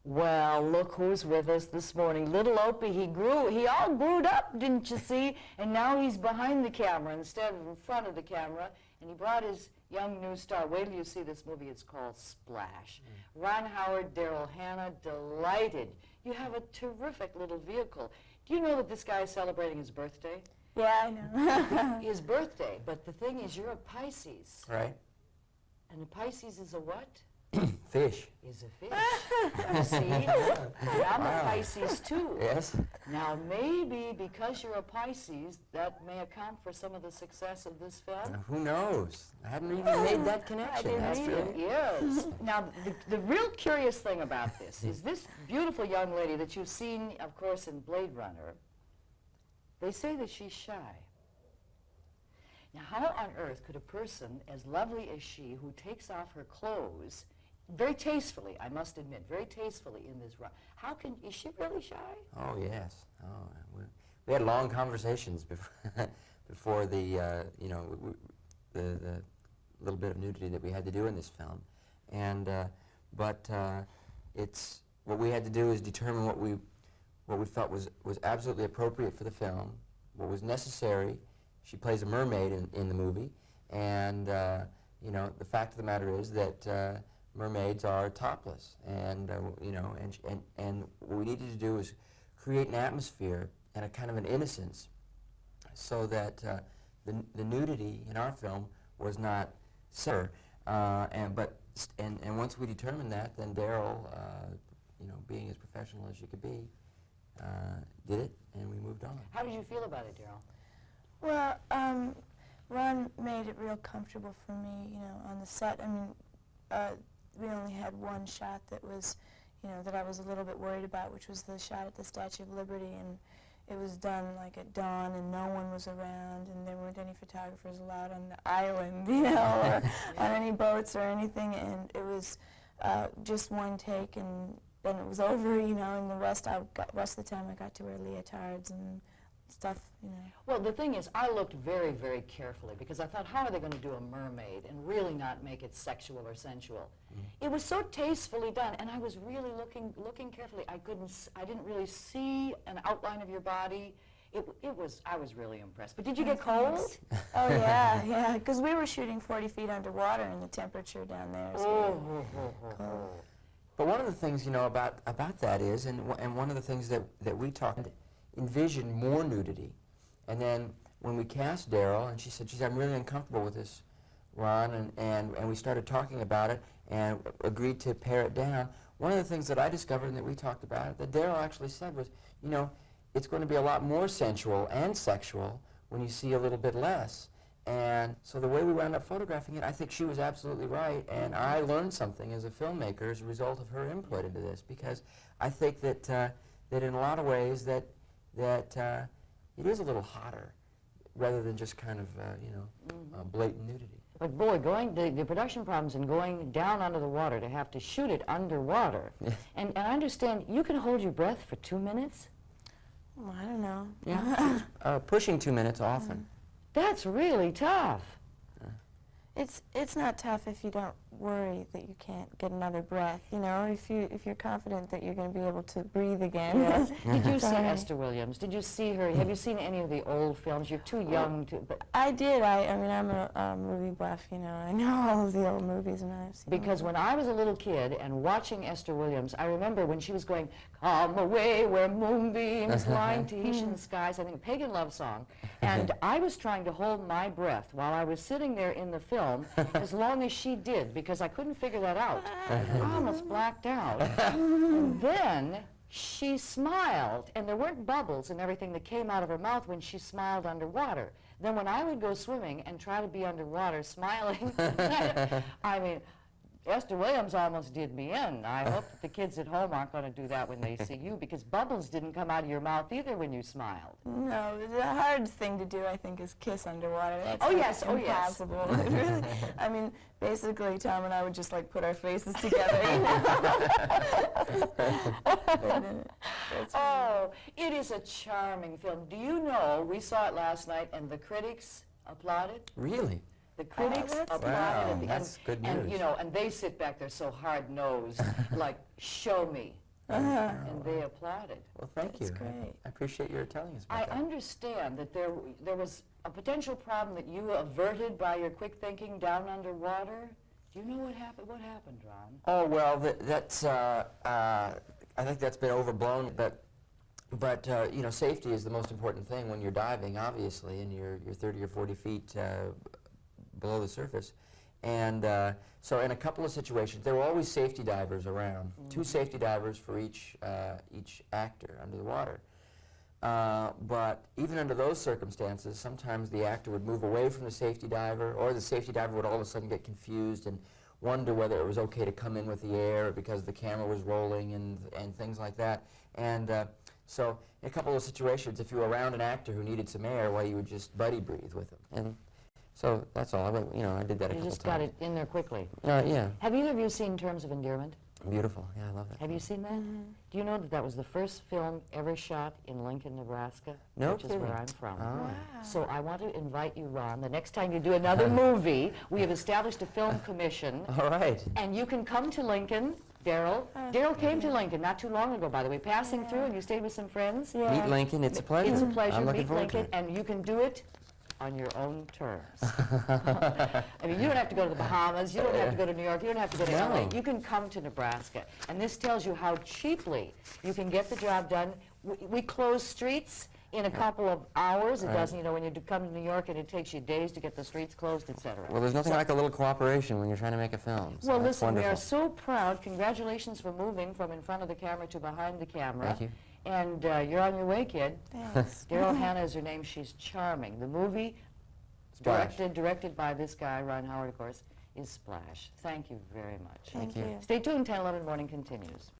Well, look who's with us this morning. Little Opie, he all grewed up, didn't you see? And now he's behind the camera instead of in front of the camera. And he brought his young new star. Wait till you see this movie. It's called Splash. Ron Howard, Daryl Hannah, delighted. You have a terrific little vehicle. Do you know that this guy is celebrating his birthday? Yeah, I know. His birthday, but the thing is, you're a Pisces. Right. And a Pisces is a what? Fish. Is a fish. You see? And I'm a Pisces too. Yes. Now maybe because you're a Pisces, that may account for some of the success of this film. Who knows? I hadn't even made that connection. That's true. Yes. Now the real curious thing about this is this beautiful young lady that you've seen, of course, in Blade Runner. They say that she's shy. Now how on earth could a person as lovely as she, who takes off her clothes very tastefully, I must admit, very tastefully in this run. Is she really shy? Oh, yes. Oh, we had long conversations before the, the little bit of nudity that we had to do in this film. And, it's, what we had to do is determine what we felt was absolutely appropriate for the film, what was necessary. She plays a mermaid in the movie, and, the fact of the matter is that mermaids are topless, and and what we needed to do is create an atmosphere and a kind of an innocence, so that the nudity in our film was not sir, and once we determined that, then Daryl, being as professional as you could be, did it, and we moved on. How did you feel about it, Daryl? Well, Ron made it real comfortable for me, on the set. I mean, we only had one shot that was, that I was a little bit worried about, which was the shot at the Statue of Liberty, and it was done like at dawn, and no one was around, and there weren't any photographers allowed on the island, or on any boats or anything, and it was just one take, and then it was over, and the rest of the time I got to wear leotards and stuff, Well, the thing is, I looked very, very carefully because I thought, how are they going to do a mermaid and really not make it sexual or sensual? It was so tastefully done, and I was really looking carefully. I didn't really see an outline of your body. I was really impressed. But did you get cold? Oh yeah, because we were shooting 40 feet underwater, and the temperature down there is cold. But one of the things, about that is, and one of the things that we talked, envisioned more nudity. And then when we cast Daryl, and she said, I'm really uncomfortable with this, Ron, and we started talking about it and agreed to pare it down. One of the things that I discovered and that we talked about, that Daryl actually said was, it's going to be a lot more sensual and sexual when you see a little bit less. And so the way we wound up photographing it, I think she was absolutely right, and I learned something as a filmmaker as a result of her input into this, because I think that that in a lot of ways that it is a little hotter rather than just kind of blatant nudity. But boy, the production problems in going down under the water to have to shoot it underwater. And I understand you can hold your breath for 2 minutes? Well, I don't know. Yeah, pushing 2 minutes often. That's really tough. It's not tough if you don't worry that you can't get another breath. If you're confident that you're going to be able to breathe again. Yes. Did you see Esther Williams? Did you see her? Have you seen any of the old films? You're too young to. But I did. I mean, I'm a movie buff. I know all of the old movies, and I've seen. Because when I was a little kid and watching Esther Williams, I remember when she was going, "Come away where moonbeams line Tahitian skies," I think a pagan love song, and I was trying to hold my breath while I was sitting there in the film as long as she did, because I couldn't figure that out. I almost blacked out. And then she smiled, and there weren't bubbles and everything that came out of her mouth when she smiled underwater. Then when I would go swimming and try to be underwater smiling, I mean, Esther Williams almost did me in. I hope that the kids at home aren't going to do that when they see you, because bubbles didn't come out of your mouth either when you smiled. No, the hardest thing to do, I think, is kiss underwater. That's impossible. Really, I mean, basically, Tom and I would just put our faces together. Oh, it is a charming film. Do you know, we saw it last night, and the critics applauded? Really? The critics applauded wow, at the that's end. good news. And, and they sit back there so hard-nosed, like, show me. and they applauded. Well, thank That's you. great. I appreciate your telling us I about that. understand that there was a potential problem that you averted by your quick thinking down underwater. Do you know what happened? What happened, Ron? Oh, well, that's, I think that's been overblown, but you know, safety is the most important thing when you're diving, obviously, and you're 30 or 40 feet below the surface. And so in a couple of situations, there were always safety divers around, 2 safety divers for each actor under the water. But even under those circumstances, sometimes the actor would move away from the safety diver, or the safety diver would all of a sudden get confused and wonder whether it was okay to come in with the air because the camera was rolling and things like that. And so in a couple of situations, if you were around an actor who needed some air, well, you would just buddy breathe with him. And so that's all. You know, I did that a couple times. You just got it in there quickly. Yeah. Have either of you seen Terms of Endearment? Beautiful. Yeah, I love that. Have you seen that? Do you know that that was the first film ever shot in Lincoln, Nebraska? No which is where kidding. I'm from. Oh. Wow. So I want to invite you, Ron, the next time you do another movie, we have established a film commission, All right. and you can come to Lincoln. Daryl. Daryl came to Lincoln not too long ago, by the way, passing through, and you stayed with some friends. Yeah. Meet Lincoln. It's a pleasure. It's a pleasure. I'm looking Meet forward to Lincoln, it. and you can do it on your own terms. I mean, you don't have to go to the Bahamas, you don't have to go to New York, you don't have to go to No. LA. You can come to Nebraska. And this tells you how cheaply you can get the job done. We close streets in a couple of hours. It Right. doesn't, you know, when you come to New York and it takes you days to get the streets closed, etc. Well, there's nothing like a little cooperation when you're trying to make a film. So Well, that's listen, we are wonderful. so proud. Congratulations for moving from in front of the camera to behind the camera. Thank you. And you're on your way, kid. Thanks. Daryl Hannah is her name. She's charming. The movie, Splash. directed by this guy, Ron Howard, of course, is Splash. Thank you very much. Thank you. you. Stay tuned. 10/11 Morning continues.